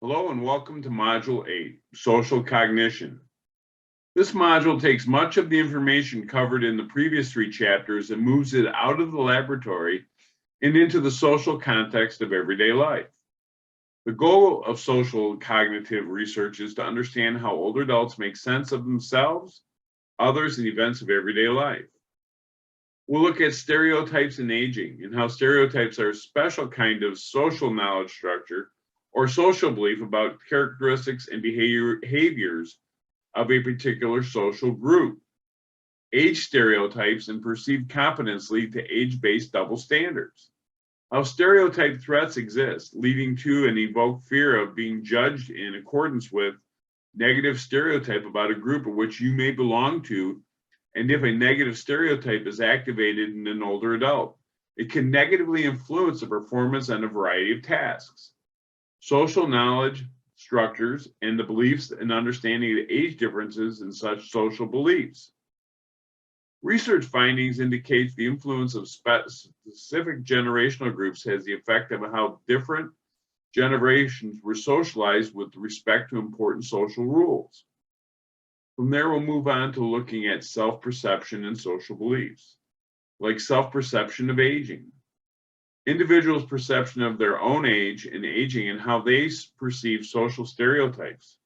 Hello and welcome to Module 8, Social Cognition. This module takes much of the information covered in the previous three chapters and moves it out of the laboratory and into the social context of everyday life. The goal of social cognitive research is to understand how older adults make sense of themselves, others, and events of everyday life. We'll look at stereotypes and aging and how stereotypes are a special kind of social knowledge structure or social belief about characteristics and behaviors of a particular social group. Age stereotypes and perceived competence lead to age-based double standards. How stereotype threats exist, leading to and evoke fear of being judged in accordance with negative stereotype about a group of which you may belong to, and if a negative stereotype is activated in an older adult, it can negatively influence the performance on a variety of tasks. Social knowledge structures and the beliefs and understanding of age differences in such social beliefs. Research findings indicates the influence of specific generational groups has the effect of how different generations were socialized with respect to important social rules. From there, we'll move on to looking at self-perception and social beliefs, like self-perception of aging. Individuals' perception of their own age and aging and how they perceive social stereotypes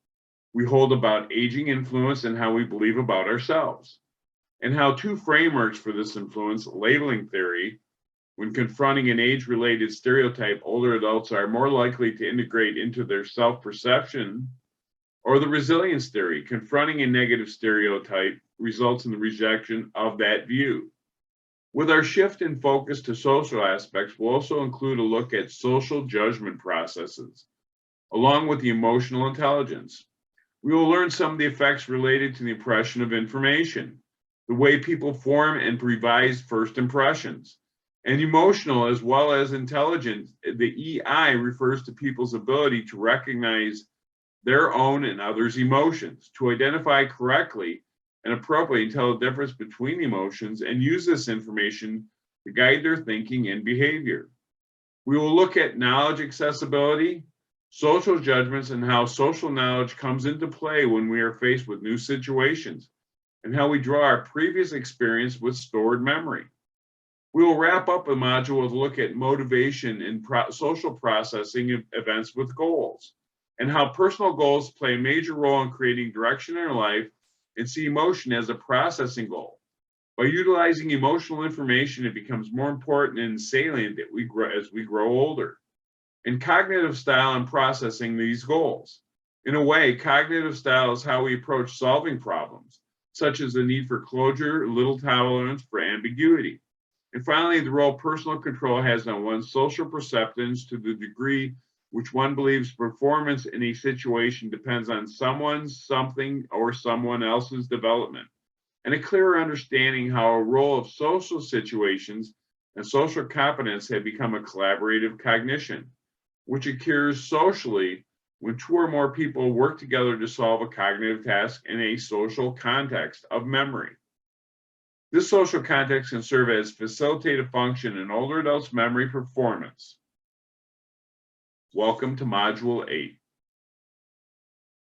we hold about aging influence and how we believe about ourselves, and how two frameworks for this influence, labeling theory, when confronting an age-related stereotype, older adults are more likely to integrate into their self-perception, or the resilience theory, confronting a negative stereotype results in the rejection of that view. With our shift in focus to social aspects, we'll also include a look at social judgment processes, along with the emotional intelligence. We will learn some of the effects related to the impression of information, the way people form and revise first impressions, and emotional as well as intelligence. The EI refers to people's ability to recognize their own and others' emotions, to identify correctly and appropriately tell the difference between the emotions and use this information to guide their thinking and behavior. We will look at knowledge accessibility, social judgments, and how social knowledge comes into play when we are faced with new situations, and how we draw our previous experience with stored memory. We will wrap up the module with a look at motivation and social processing of events with goals, and how personal goals play a major role in creating direction in our life, and see emotion as a processing goal. By utilizing emotional information, it becomes more important and salient that as we grow older. And cognitive style and processing these goals. In a way, cognitive style is how we approach solving problems, such as the need for closure, little tolerance for ambiguity. And finally, the role personal control has on one's social perceptions to the degree which one believes performance in a situation depends on someone's, something, or someone else's development, and a clearer understanding how a role of social situations and social competence have become a collaborative cognition, which occurs socially when two or more people work together to solve a cognitive task in a social context of memory. This social context can serve as facilitative function in older adults' memory performance. Welcome to Module 8.